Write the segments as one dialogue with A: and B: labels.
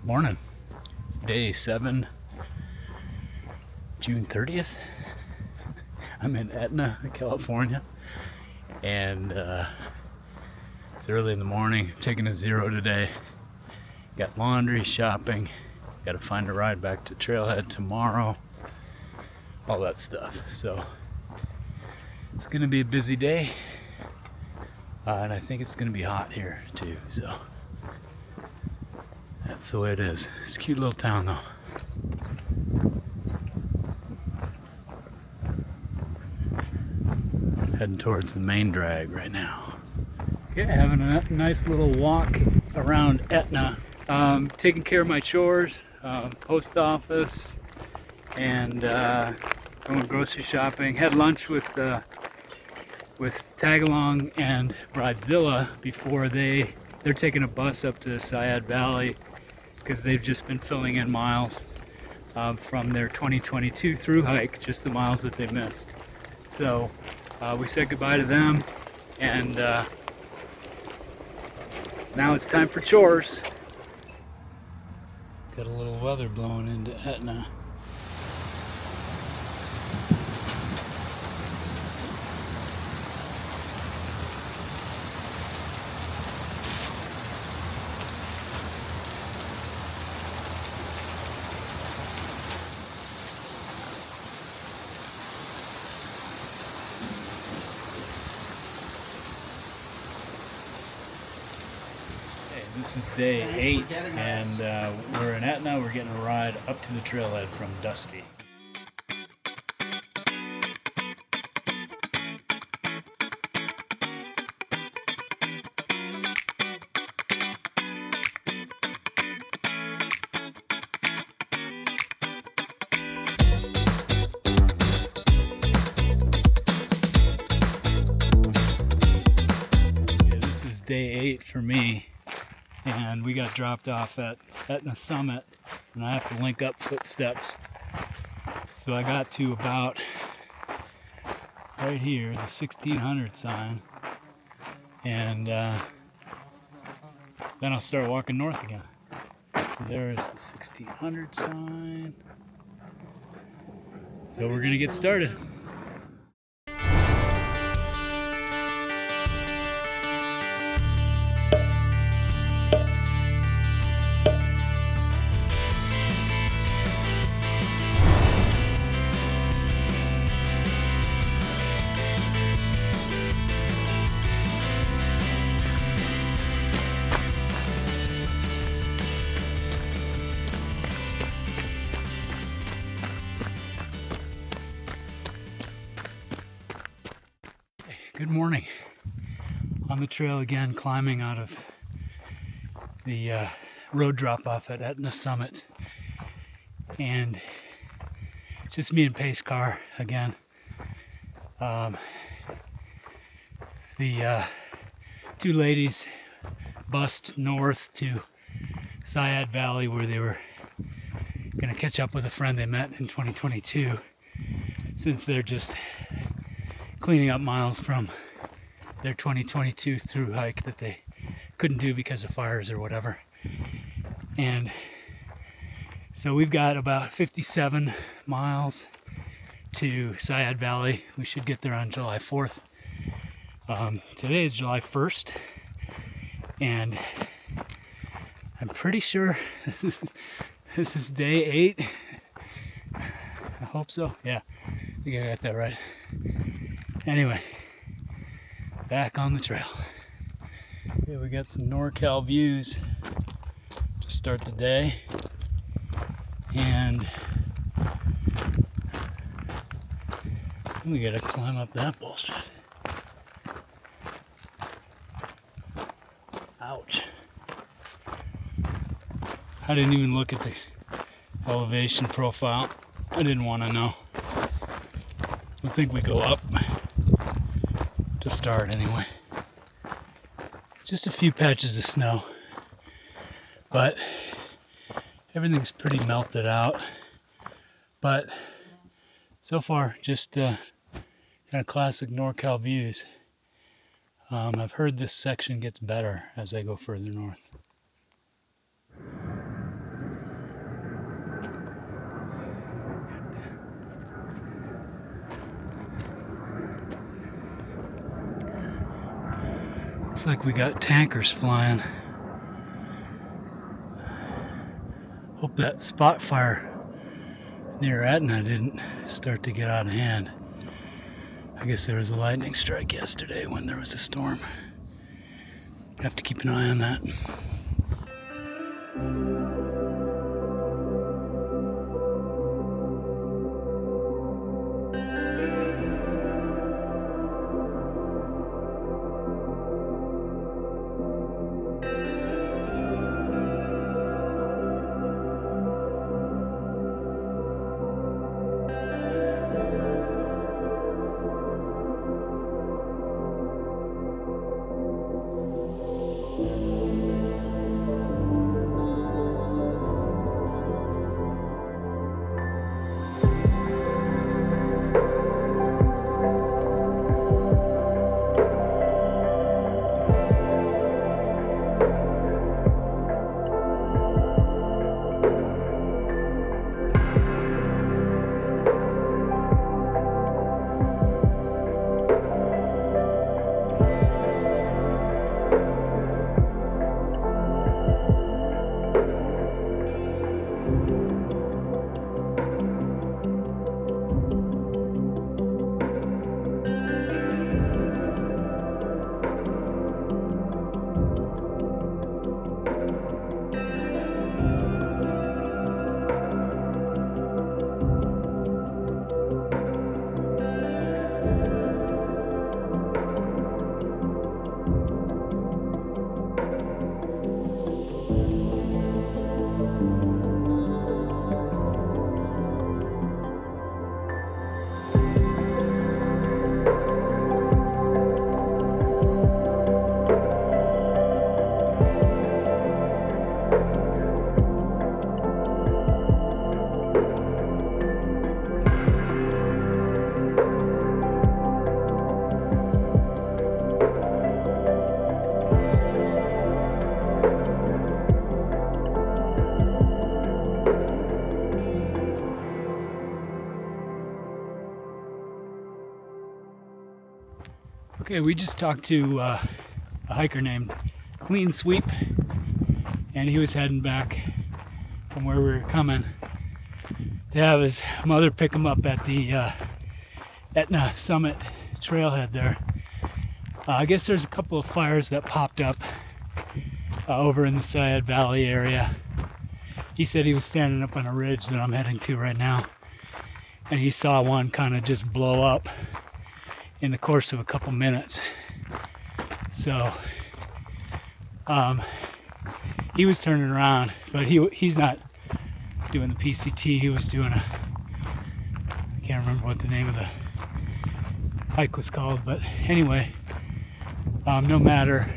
A: Morning. It's day 7, June 30th. I'm in Etna, California, and it's early in the morning. I'm taking a zero today. Got laundry, shopping, got to find a ride back to Trailhead tomorrow, all that stuff. So it's gonna be a busy day, and I think it's gonna be hot here too, so that's the way it is. It's a cute little town though. Heading towards the main drag right now. Okay, having a nice little walk around Etna. Taking care of my chores, post office, and going grocery shopping. Had lunch with Tagalong and Bridezilla before they're taking a bus up to Sayad Valley because they've just been filling in miles from their 2022 through hike, just the miles that they missed. So we said goodbye to them, and now it's time for chores. Got a little weather blowing into Etna. This is day 8, and we're in Etna. We're getting a ride up to the trailhead from Dusty. Okay, this is day 8 for me. And we got dropped off at Etna Summit, and I have to link up footsteps. So I got to about right here, the 1600 sign, and then I'll start walking north again. So there is the 1600 sign. So we're gonna get started. Good morning. On the trail again, climbing out of the road drop-off at Etna Summit. And it's just me and Pace car again. The two ladies bussed north to Sayad Valley, where they were going to catch up with a friend they met in 2022, since they're just cleaning up miles from their 2022 through hike that they couldn't do because of fires or whatever. And so we've got about 57 miles to Sayad Valley. We should get there on July 4th. Today is July 1st, and I'm pretty sure this is day 8. I hope so. Yeah, I think I got that right. Anyway, back on the trail. Okay, we got some NorCal views to start the day, and we gotta climb up that bullshit. Ouch. I didn't even look at the elevation profile. I didn't want to know. I think we go up to start anyway. Just a few patches of snow, but everything's pretty melted out. But so far, just kind of classic NorCal views. I've heard this section gets better as I go further north. Looks like we got tankers flying. Hope that spot fire near Etna didn't start to get out of hand. I guess there was a lightning strike yesterday when there was a storm. Have to keep an eye on that. Okay, we just talked to a hiker named Clean Sweep, and he was heading back from where we were coming to have his mother pick him up at the Etna Summit trailhead there. I guess there's a couple of fires that popped up over in the Sayad Valley area. He said he was standing up on a ridge that I'm heading to right now, and he saw one kind of just blow up in the course of a couple minutes. So he was turning around, but he's not doing the PCT. He was doing I can't remember what the name of the hike was called, but anyway, no matter,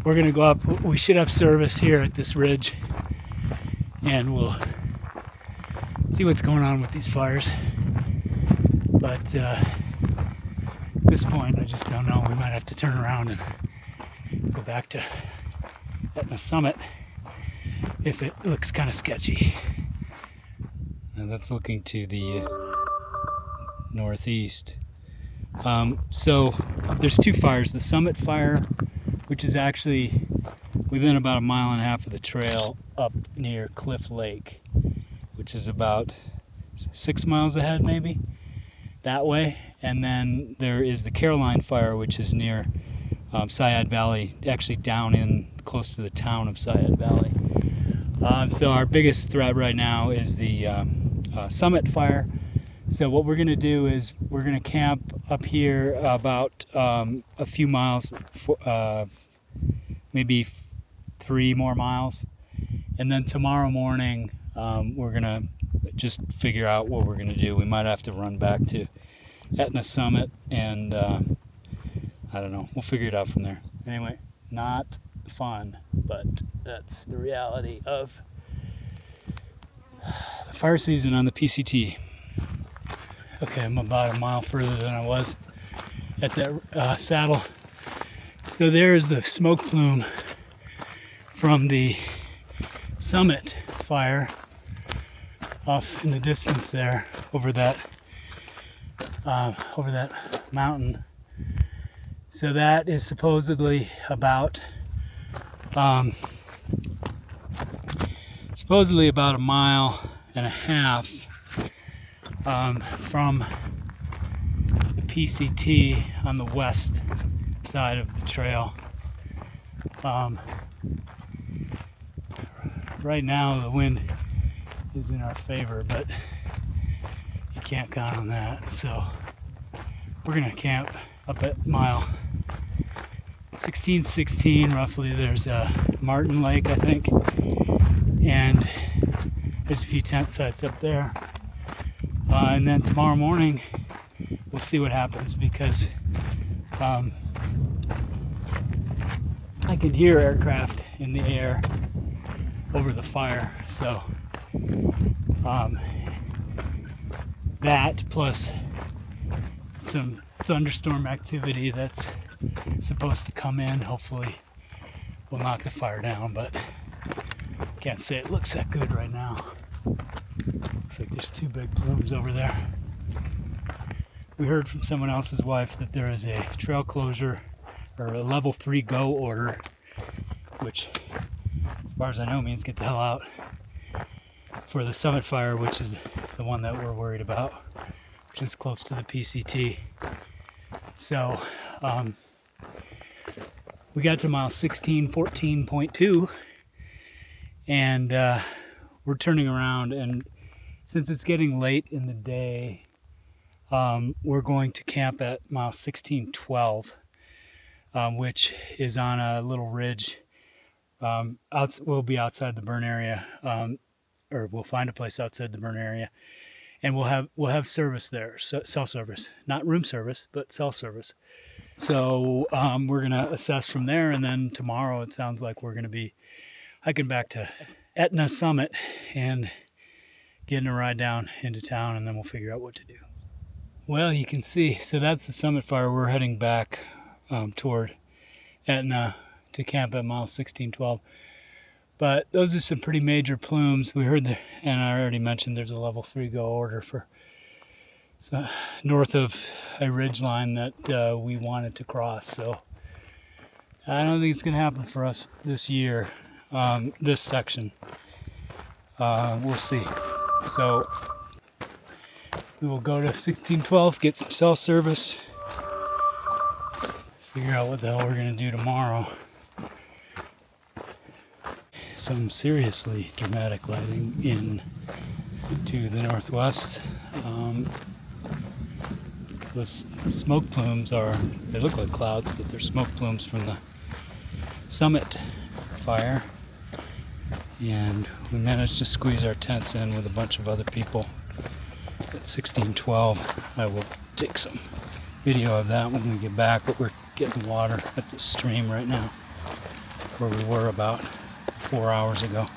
A: we're gonna go up. We should have service here at this ridge, and we'll see what's going on with these fires. But at this point, I just don't know. We might have to turn around and go back to Etna Summit if it looks kind of sketchy. And that's looking to the northeast. So there's two fires. The Summit fire, which is actually within about 1.5 miles of the trail up near Cliff Lake, which is about 6 miles ahead maybe, that way. And then there is the Caroline fire, which is near Sayad Valley, actually down in close to the town of Sayad Valley. So our biggest threat right now is the Summit fire. So what we're going to do is we're going to camp up here about a few miles, maybe 3 more miles, and then tomorrow morning we're going to just figure out what we're going to do. We might have to run back to Etna Summit, and I don't know, we'll figure it out from there. Anyway, not fun, but that's the reality of the fire season on the PCT. Okay, I'm about 1 mile further than I was at that saddle. So there's the smoke plume from the Summit fire off in the distance there, over that mountain. So that is supposedly about a mile and a half from the PCT on the west side of the trail. Right now the wind is in our favor, but you can't count on that. So we're gonna camp up at mile 1616 roughly. There's a Martin Lake, I think, and there's a few tent sites up there. And then tomorrow morning we'll see what happens, because I can hear aircraft in the air over the fire. So that plus some thunderstorm activity that's supposed to come in hopefully will knock the fire down, but can't say it looks that good right now. Looks like there's two big plumes over there. We heard from someone else's wife that there is a trail closure or a level 3 go order, which as far as I know means get the hell out, for the summit fire, which is the one that we're worried about, which is close to the PCT. So we got to mile 1614.2 and we're turning around, and since it's getting late in the day, we're going to camp at mile 1612, which is on a little ridge. We'll be outside the burn area, or we'll find a place outside the burn area, and we'll have service there, so cell service, not room service, but cell service. So we're gonna assess from there, and then tomorrow it sounds like we're gonna be hiking back to Etna summit and getting a ride down into town, and then we'll figure out what to do. Well, you can see, so that's the summit fire. We're heading back toward Etna to camp at mile 1612. But those are some pretty major plumes. We heard and I already mentioned there's a level 3 go order for north of a ridge line that we wanted to cross. So I don't think it's going to happen for us this year, this section. We'll see. So we will go to 1612, get some cell service, figure out what the hell we're going to do tomorrow. Some seriously dramatic lighting in to the northwest. The smoke plumes they look like clouds, but they're smoke plumes from the summit fire. And we managed to squeeze our tents in with a bunch of other people at 1612. I will take some video of that when we get back, but we're getting water at the stream right now, where we were about 4 hours ago.